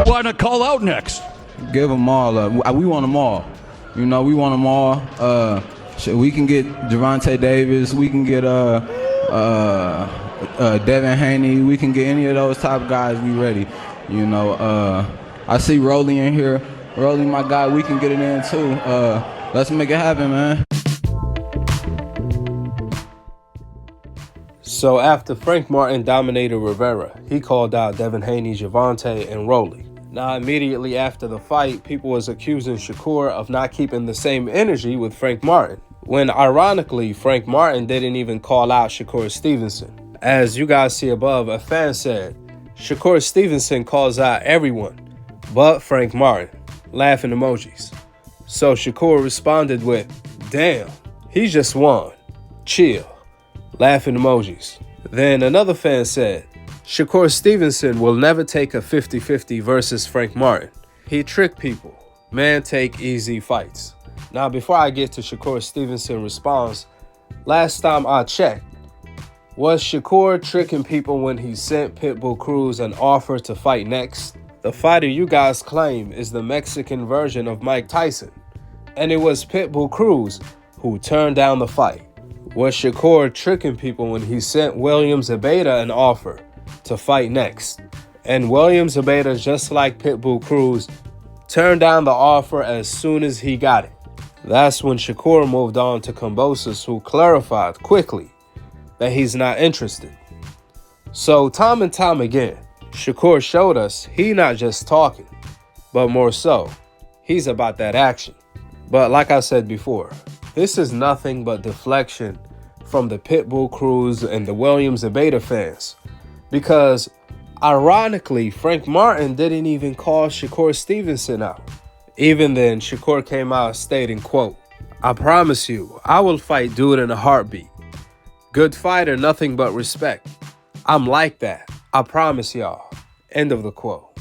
Want to call out next? Give them all. We want them all. You know, we want them all. We can get Gervonta Davis. We can get Devin Haney. We can get any of those top guys. We ready. You know, I see Rolly in here. Rolly, my guy. We can get it in too. Let's make it happen, man. So after Frank Martin dominated Rivera, he called out Devin Haney, Gervonta, and Rolly. Now, immediately after the fight, people was accusing Shakur of not keeping the same energy with Frank Martin, when ironically, Frank Martin didn't even call out Shakur Stevenson. As you guys see above, a fan said, Shakur Stevenson calls out everyone but Frank Martin. Laughing emojis. So Shakur responded with, damn, he just won. Chill. Laughing emojis. Then another fan said, Shakur Stevenson will never take a 50-50 versus Frank Martin. He tricked people. Man take easy fights. Now, before I get to Shakur Stevenson's response, last time I checked, was Shakur tricking people when he sent Pitbull Cruz an offer to fight next? The fighter you guys claim is the Mexican version of Mike Tyson, and it was Pitbull Cruz who turned down the fight. Was Shakur tricking people when he sent William Zepeda an offer to fight next? And William Zepeda, just like Pitbull Cruz, turned down the offer as soon as he got it. That's when Shakur moved on to Kambosos, who clarified quickly that he's not interested. So time and time again, Shakur showed us he not just talking, but more so, he's about that action. But like I said before, this is nothing but deflection from the Pitbull Cruz and the William Zepeda fans. Because ironically, Frank Martin didn't even call Shakur Stevenson out. Even then, Shakur came out stating, quote, I promise you, I will fight dude in a heartbeat. Good fighter, nothing but respect. I'm like that. I promise y'all. End of the quote.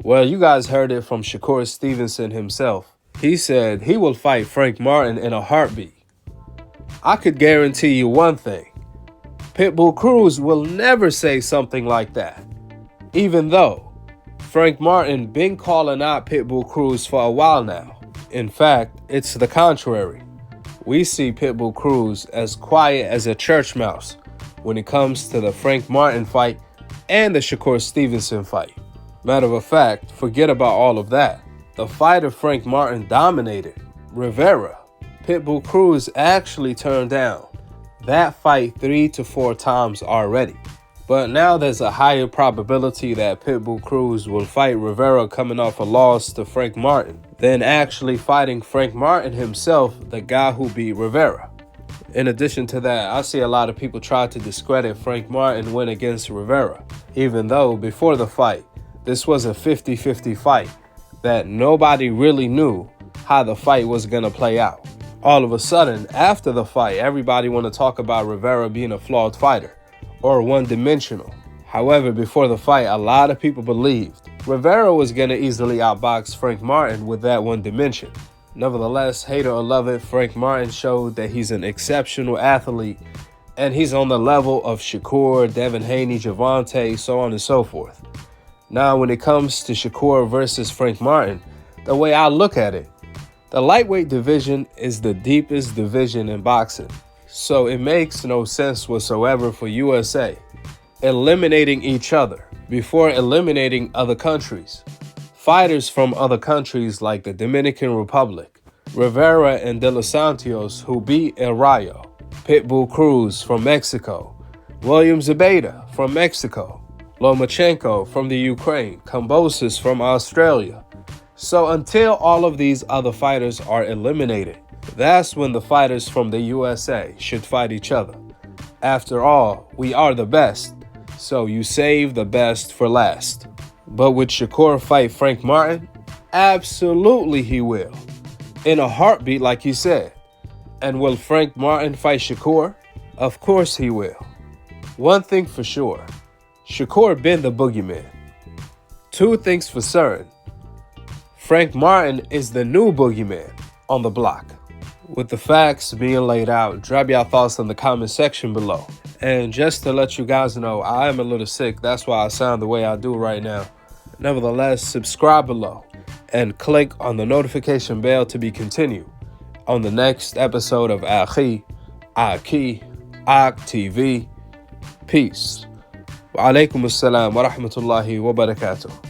Well, you guys heard it from Shakur Stevenson himself. He said he will fight Frank Martin in a heartbeat. I could guarantee you one thing. Pitbull Cruz will never say something like that. Even though Frank Martin been calling out Pitbull Cruz for a while now. In fact, it's the contrary. We see Pitbull Cruz as quiet as a church mouse when it comes to the Frank Martin fight and the Shakur Stevenson fight. Matter of fact, forget about all of that. The fighter Frank Martin dominated, Rivera, Pitbull Cruz actually turned down that fight 3 to 4 times already. But now there's a higher probability that Pitbull Cruz will fight Rivera coming off a loss to Frank Martin than actually fighting Frank Martin himself, the guy who beat Rivera. In addition to that, I see a lot of people try to discredit Frank Martin win against Rivera, even though before the fight, this was a 50-50 fight that nobody really knew how the fight was going to play out. All of a sudden, after the fight, everybody want to talk about Rivera being a flawed fighter or one-dimensional. However, before the fight, a lot of people believed Rivera was going to easily outbox Frank Martin with that one dimension. Nevertheless, hate or love it, Frank Martin showed that he's an exceptional athlete and he's on the level of Shakur, Devin Haney, Gervonta, so on and so forth. Now, when it comes to Shakur versus Frank Martin, the way I look at it, the lightweight division is the deepest division in boxing. So it makes no sense whatsoever for USA eliminating each other before eliminating other countries. Fighters from other countries like the Dominican Republic, Rivera and De Los Santos, who beat El Rayo, Pitbull Cruz from Mexico, William Zepeda from Mexico, Lomachenko from the Ukraine, Kambosos from Australia. So until all of these other fighters are eliminated, that's when the fighters from the USA should fight each other. After all, we are the best, so you save the best for last. But would Shakur fight Frank Martin? Absolutely he will. In a heartbeat, like you said. And will Frank Martin fight Shakur? Of course he will. One thing for sure, Shakur been the boogeyman. Two things for certain, Frank Martin is the new boogeyman on the block. With the facts being laid out, drop your thoughts in the comment section below. And just to let you guys know, I am a little sick. That's why I sound the way I do right now. Nevertheless, subscribe below and click on the notification bell to be continued on the next episode of Akhi, Akhi TV. Peace. Wa alaikum assalam wa rahmatullahi wa barakatuh.